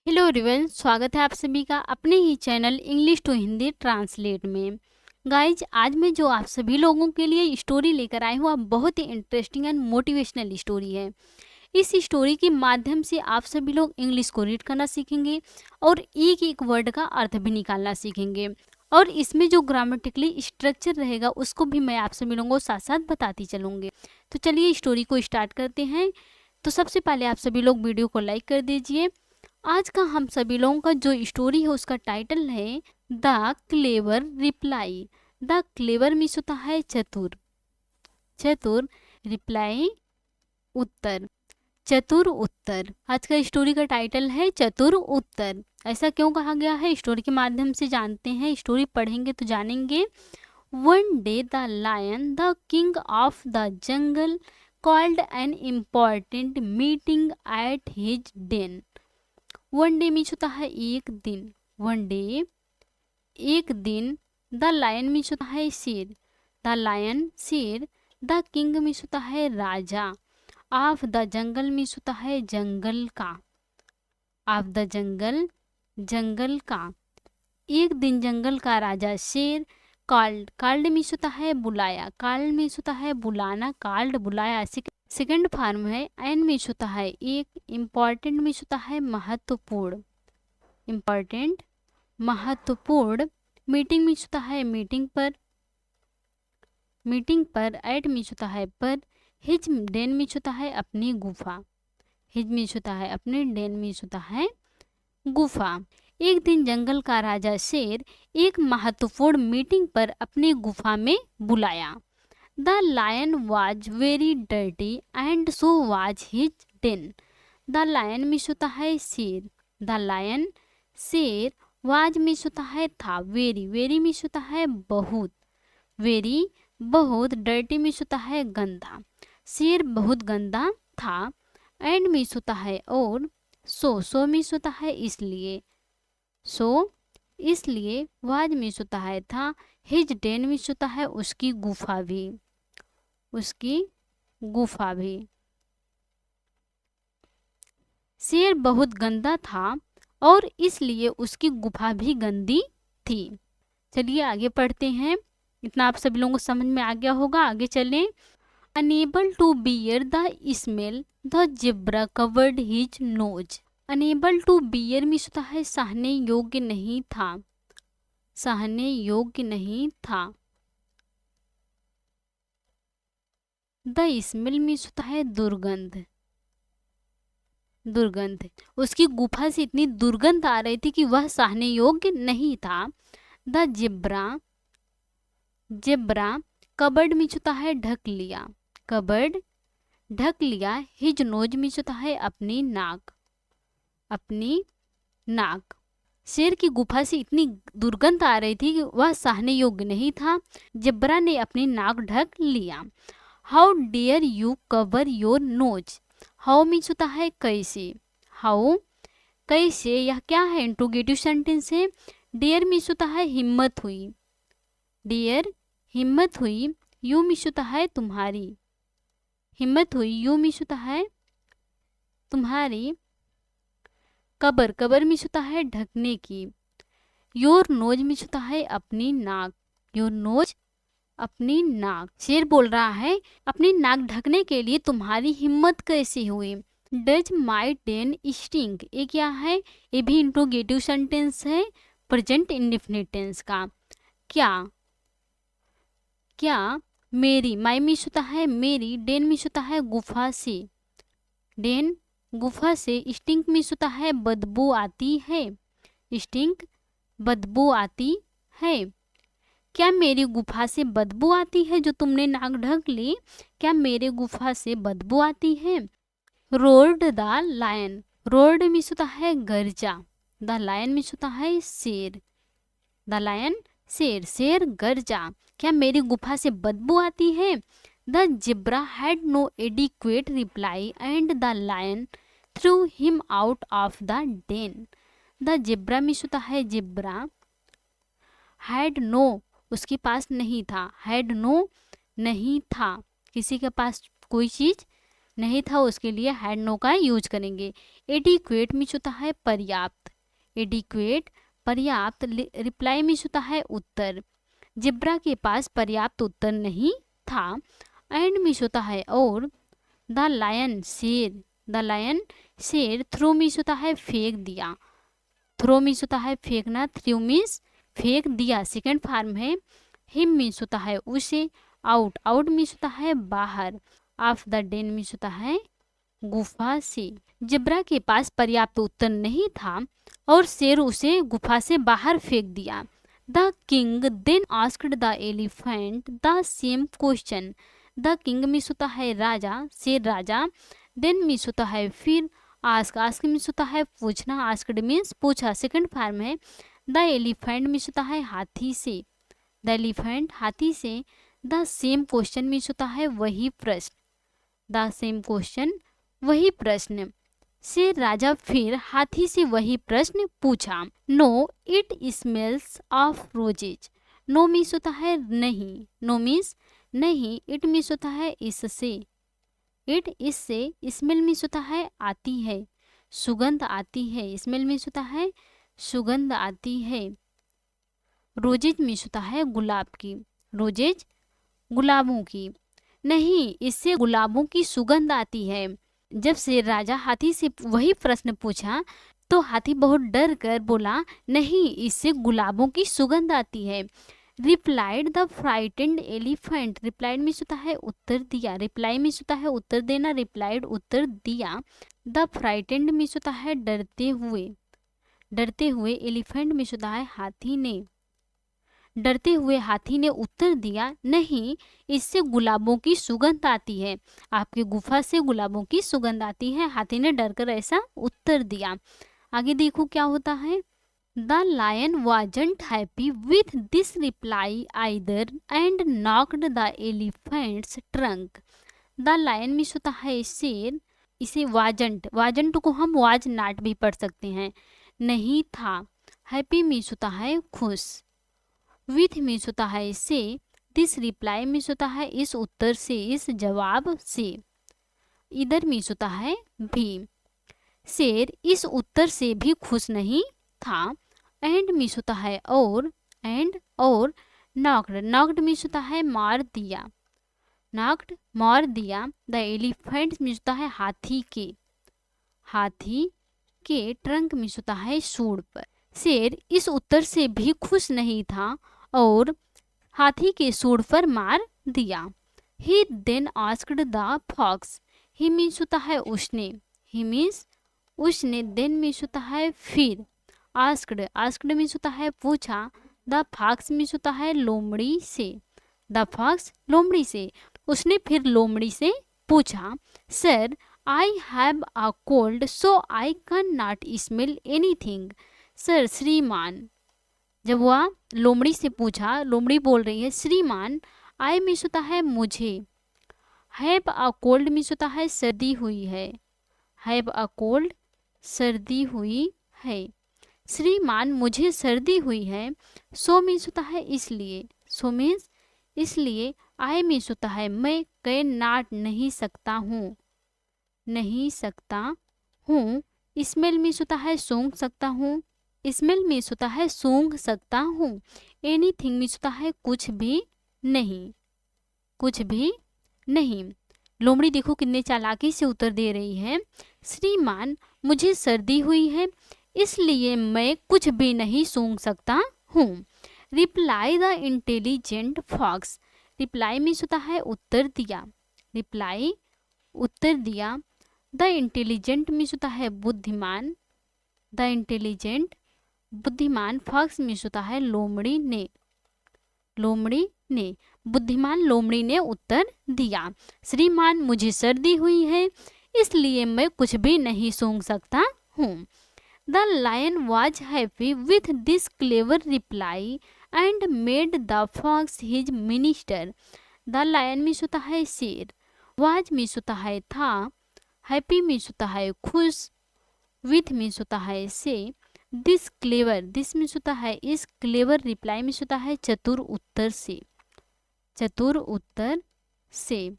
Hello everyone, स्वागत है आप सभी का अपने ही channel English to Hindi translate में। गाइज, आज मैं जो आप सभी लोगों के लिए स्टोरी लेकर आई हूँ, बहुत ही इंटरेस्टिंग एंड मोटिवेशनल स्टोरी है। इस स्टोरी के माध्यम से आप सभी लोग इंग्लिश को रीड करना सीखेंगे और एक एक वर्ड का अर्थ भी निकालना सीखेंगे। और इसमें जो ग्रामेटिकली स्ट्रक्चर रहेगा उसको भी मैं आप सभी लोगों को साथ साथ बताती चलूँगी। तो चलिए स्टोरी को स्टार्ट करते हैं। तो सबसे पहले आप सभी लोग वीडियो को लाइक कर दीजिए। आज का हम सभी लोगों का जो स्टोरी है उसका टाइटल है the clever reply. The clever means होता है चतुर। चतुर, रिप्लाई उत्तर, चतुर उत्तर। आज का स्टोरी का टाइटल है चतुर उत्तर। ऐसा क्यों कहा गया है, स्टोरी के माध्यम से जानते हैं। स्टोरी पढ़ेंगे तो जानेंगे। One day the lion the king of the jungle called an important meeting at his den। One day means होता है एक दिन। वन डे, एक दिन। द लायन मीन्स होता है शेर। द लायन, शेर। द किंग मीन्स होता है राजा। ऑफ द जंगल मीन्स होता है जंगल का। ऑफ द जंगल, जंगल का। एक दिन जंगल का राजा शेर। कॉल्ड, कॉल्ड मीन्स होता है बुलाया। कॉल्ड मीन्स होता है बुलाना। कॉल्ड, बुलाया। सेकंड फॉर्म है। एन मीन्स होता है एक। इम्पॉर्टेंट मीन्स होता है महत्वपूर्ण। इम्पॉर्टेंट, महत्वपूर्ण। मीटिंग मीन्स होता है मीटिंग पर। मीटिंग पर। एट मीन्स होता है पर। हिज den मीन्स होता है अपनी गुफा। हिज मीन्स होता है अपने, den मीन्स होता है गुफा। एक दिन जंगल का राजा शेर एक महत्वपूर्ण मीटिंग पर अपनी गुफा में बुलाया। The lion was very dirty and so was his den। The lion means होता है शेर। द लायन, शेर। वाज मीन्स होता है था। वेरी, वेरी मीन्स होता है बहुत। वेरी, बहुत। डर्टी मीन्स होता है गंदा। शेर बहुत गंदा था। एंड मीन्स होता है और। सो मीन्स होता है इसलिए। सो, इसलिए। वाज मीन्स होता है था। हिज den मीन्स होता है उसकी गुफा भी। उसकी गुफा भी। शेर बहुत गंदा था और इसलिए उसकी गुफा भी गंदी थी। चलिए आगे पढ़ते हैं। इतना आप सभी लोगों को समझ में आ गया होगा। आगे चलें। Unable to bear the smell the zebra covered his nose. Unable to bear means होता है सहने योग्य नहीं था। सहने योग्य नहीं था। द स्मेल मीन्स होता है दुर्गंध। दुर्गंध, उसकी गुफा से इतनी दुर्गंध आ रही थी कि वह सहने योग्य नहीं था। The zebra, zebra. Cupboard means होता है ढक लिया। कबर्ड, ढक लिया। हिज नोज मीन्स होता है अपनी नाक। अपनी नाक। शेर की गुफा से इतनी दुर्गंध आ रही थी कि वह सहने योग्य नहीं था। जिब्रा ने अपनी नाक ढक लिया। How dare you cover your nose. How means होता है कैसे। हाउ, कैसे। यह क्या है, इंट्रोगेटिव सेंटेंस है। डेयर मीन्स होता है हिम्मत हुई। डियर, हिम्मत हुई। यू मीन्स होता है तुम्हारी। हिम्मत हुई। यू मीन्स होता है तुम्हारी। कबर, कबर मीन्स होता है ढकने की। योर नोज मीन्स होता है अपनी नाक। योर नोज, अपनी नाक। शेर बोल रहा है अपनी नाक ढकने के लिए तुम्हारी हिम्मत कैसे हुई। डज माई den स्टिंक, ये क्या है, ये भी इंट्रोगेटिव सेंटेंस है प्रेजेंट इंडेफिनिट टेंस का। क्या, क्या मेरी, माई मीन्स होता है मेरी। den मीन्स होता है गुफा से। den, गुफा से। स्टिंक मीन्स होता है बदबू आती है। स्टिंक, बदबू आती है। क्या मेरी गुफा से बदबू आती है जो तुमने नाक ढक ली। क्या मेरे गुफा से बदबू आती है। Road the lion, road means होता है गरजा। द लायन मीन्स होता है शेर। द लायन, शेर। शेर गरजा। क्या मेरी गुफा से बदबू आती है। The zebra had no adequate reply and the lion threw him out of the den। The zebra means होता है जिब्रा। हैड नो, उसके पास नहीं था। हैड नो, नहीं था, किसी के पास कोई चीज नहीं था उसके लिए हैड नो का यूज करेंगे। एडिक्वेट मीन्स होता है पर्याप्त, एडिक्वेट पर्याप्त। रिप्लाई मीन्स होता है उत्तर, जिब्रा के पास पर्याप्त उत्तर नहीं था। एंड मीन्स होता है और। द लायन शेर, द लायन शेर। थ्रो मीन्स होता है फेंक दिया, थ्रो मीन्स होता है फेंकना, थ्रू मीन्स फेंक दिया, सेकेंड फॉर्म है। हिम मीन्स होता है उसे। आउट, आउट मीन्स होता है बाहर। ऑफ द डेन मीन्स होता है गुफा से। जिब्रा के पास पर्याप्त उत्तर नहीं था और शेर उसे गुफा से बाहर फेंक दिया। The king then asked the elephant the same question. The king means होता है राजा, शेर राजा। देन मीन्स होता है फिर। आस्क, आस्क मीन्स होता है पूछना, आस्क्ड मीन्स पूछा, सेकंड फॉर्म है। द एलिफेंट मीन्स होता है हाथी से, द एलिफेंट हाथी से। द सेम क्वेश्चन मीन्स होता है वही प्रश्न, द सेम क्वेश्चन वही प्रश्न। शेर राजा फिर हाथी से वही प्रश्न पूछा। No it smells of roses. No means होता है नहीं, नो मीन्स नहीं। इट मीन्स होता है इससे, इट इससे। स्मेल मीन्स होता है आती है, सुगंध आती है, स्मेल मीन्स होता है सुगंध आती है। रोजेज मीन्स होता है गुलाब की, रोजेज गुलाबों की। नहीं, इससे गुलाबों की सुगंध आती है। जब शेर राजा हाथी से वही प्रश्न पूछा तो हाथी बहुत डर कर बोला नहीं, इससे गुलाबों की सुगंध आती है। Replied the frightened elephant. Replied means होता है उत्तर दिया, रिप्लाई मीन्स होता है उत्तर देना, रिप्लाइड उत्तर दिया। द फ्राइटेंड मीन्स होता है डरते हुए, डरते हुए। एलिफेंट मीन्स होता है हाथी ने, डरते हुए हाथी ने उत्तर दिया नहीं, इससे गुलाबों की सुगंध आती है, आपकी गुफा से गुलाबों की सुगंध आती है। हाथी ने डरकर ऐसा उत्तर दिया। आगे देखो क्या होता है। The lion wasn't happy with this reply either and knocked the elephant's trunk. The lion means होता है शेर, इसे वाजंट, वाजंट को हम वाज नाट भी पढ़ सकते हैं, नहीं था। हैप्पी मीन्स होता है खुश। विथ मीन्स होता है से। दिस रिप्लाई मीन्स होता है इस उत्तर से, इस जवाब से। इधर मीन्स होता है भी। शेर इस उत्तर से भी खुश नहीं था। एंड मीन्स होता है और, एंड और। नॉक्ड, नॉक्ड मीन्स होता है मार दिया, नॉक्ड मार दिया। द एलिफेंट मीन्स होता है हाथी के, हाथी के। ट्रंक मीन्स होता है सूंड पर। शेर इस उत्तर से भी खुश नहीं था और हाथी के सूंड पर मार दिया। He then asked the fox. He means होता है उसने, ही मीन्स उसने। देन मीन्स होता है फिर। आस्क्ड, आस्क्ड मीन्स होता है पूछा। द फॉक्स मीन्स होता है लोमड़ी से, द फॉक्स लोमड़ी से। उसने फिर लोमड़ी से पूछा। Sir I have a cold so I can not smell anything. Sir, श्रीमान, जब वह लोमड़ी से पूछा, लोमड़ी बोल रही है श्रीमान। आई मीन्स होता है मुझे। हैव अ कोल्ड मीन्स होता है सर्दी हुई है, हैव अ कोल्ड सर्दी हुई है। श्रीमान मुझे सर्दी हुई है। सो मीन्स होता है इसलिए, सो मीन्स इसलिए। आई मीन्स होता है मैं, कैन नॉट नहीं सकता हूँ, नहीं सकता हूँ। स्मेल मीन्स होता है सूंघ सकता हूँ, स्मेल मीन्स होता है सूंघ सकता हूँ। एनीथिंग मीन्स होता है कुछ भी नहीं, कुछ भी नहीं। लोमड़ी देखो कितने चालाकी से उत्तर दे रही है। श्रीमान मुझे सर्दी हुई है इसलिए मैं कुछ भी नहीं सूंघ सकता हूँ। Reply the intelligent fox. Reply means होता है उत्तर दिया, रिप्लाई उत्तर दिया। द इंटेलिजेंट मीन्स होता है बुद्धिमान, द इंटेलिजेंट बुद्धिमान। फॉक्स मीन्स होता है लोमड़ी ने, लोमड़ी ने। बुद्धिमान लोमड़ी ने उत्तर दिया। श्रीमान मुझे सर्दी हुई है इसलिए मैं कुछ भी नहीं सूंघ सकता हूँ। The lion was happy with this clever reply and made the fox his minister. The lion means होता है शेर, वॉज मीन्स होता है था, हैप्पी मीन्स होता है खुश, विथ मीन्स होता है से। दिस क्लेवर, दिस मीन्स होता है इस, क्लेवर रिप्लाई मीन्स होता है चतुर उत्तर से, चतुर उत्तर से।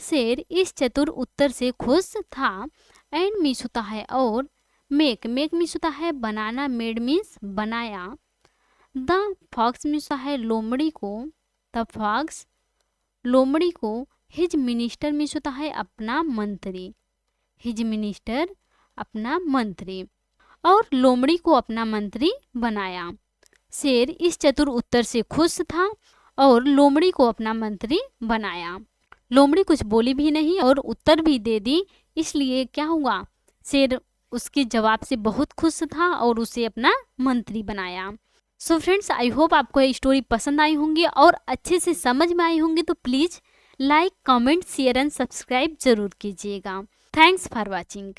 शेर इस चतुर उत्तर से खुश था। एंड मीन्स होता है और, मेक मीन्स होता है बनाना, मेड मीन्स बनाया। द फॉक्स मीन्स होता है लोमड़ी को, द फॉक्स लोमड़ी को, हिज मिनिस्टर मीन्स होता है अपना मंत्री, हिज मिनिस्टर अपना मंत्री, और लोमड़ी को अपना मंत्री बनाया। शेर इस चतुर उत्तर से खुश था और लोमड़ी को अपना मंत्री बनाया। लोमड़ी कुछ बोली भी नहीं और उत्तर भी दे दी, इसलिए क्या हुआ, शेर उसके जवाब से बहुत खुश था और उसे अपना मंत्री बनाया। सो फ्रेंड्स, आई होप आपको ये स्टोरी पसंद आई होंगी और अच्छे से समझ में आई होंगी, तो please like, comment, share and subscribe जरूर कीजिएगा। Thanks for watching.